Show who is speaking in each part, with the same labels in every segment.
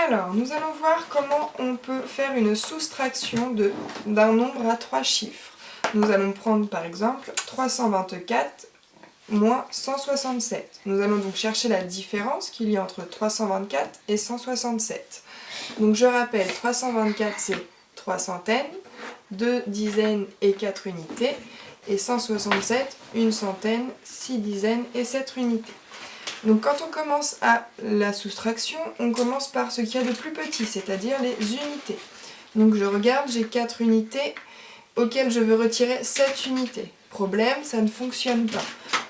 Speaker 1: Alors, nous allons voir comment on peut faire une soustraction d'un nombre à 3 chiffres. Nous allons prendre par exemple 324 moins 167. Nous allons donc chercher la différence qu'il y a entre 324 et 167. Donc je rappelle, 324 c'est 3 centaines, 2 dizaines et 4 unités, et 167, 1 centaine, 6 dizaines et 7 unités. Donc quand on commence à la soustraction, on commence par ce qu'il y a de plus petit, c'est-à-dire les unités. Donc je regarde, j'ai 4 unités auxquelles je veux retirer 7 unités. Problème, ça ne fonctionne pas.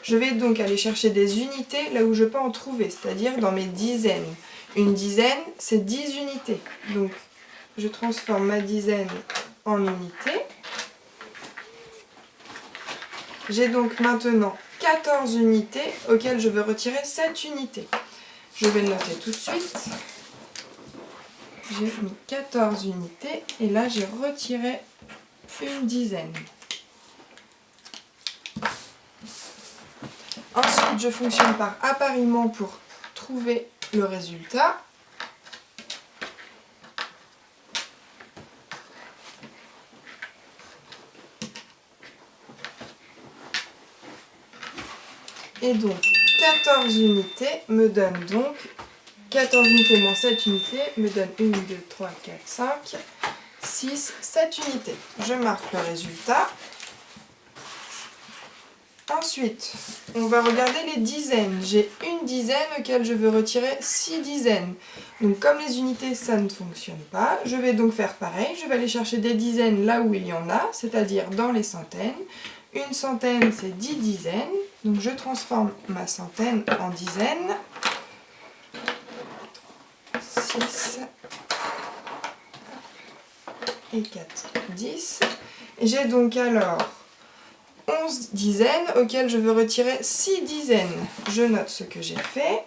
Speaker 1: Je vais donc aller chercher des unités là où je peux en trouver, c'est-à-dire dans mes dizaines. Une dizaine, c'est 10 unités. Donc je transforme ma dizaine en unités. J'ai donc maintenant 14 unités auxquelles je veux retirer 7 unités. Je vais le noter tout de suite. J'ai mis 14 unités et là j'ai retiré une dizaine. Ensuite, je fonctionne par appariement pour trouver le résultat. Et donc, 14 unités me donne donc 14 unités moins 7 unités me donne 1, 2, 3, 4, 5, 6, 7 unités. Je marque le résultat. Ensuite, on va regarder les dizaines. J'ai une dizaine auquel je veux retirer 6 dizaines. Donc comme les unités, ça ne fonctionne pas, je vais donc faire pareil. Je vais aller chercher des dizaines là où il y en a, c'est-à-dire dans les centaines. Une centaine, c'est 10 dizaines. Donc je transforme ma centaine en dizaines. 6 et 4, 10. J'ai donc alors 11 dizaines auxquelles je veux retirer 6 dizaines. Je note ce que j'ai fait.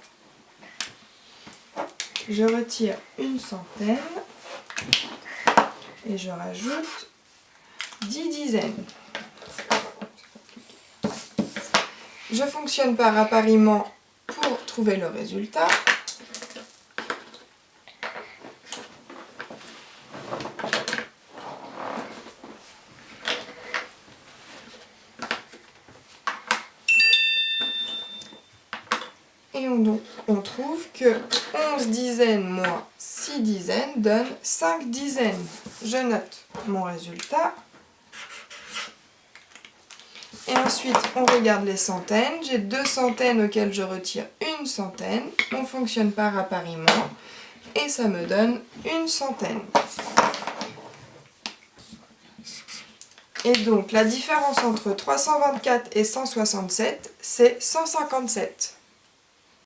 Speaker 1: Je retire une centaine et je rajoute 10 dizaines. Je fonctionne par appariement pour trouver le résultat. Et on trouve que 11 dizaines moins 6 dizaines donne 5 dizaines. Je note mon résultat. Et ensuite, on regarde les centaines. J'ai 2 centaines auxquelles je retire une centaine. On fonctionne par appariement. Et ça me donne une centaine. Et donc, la différence entre 324 et 167, c'est 157.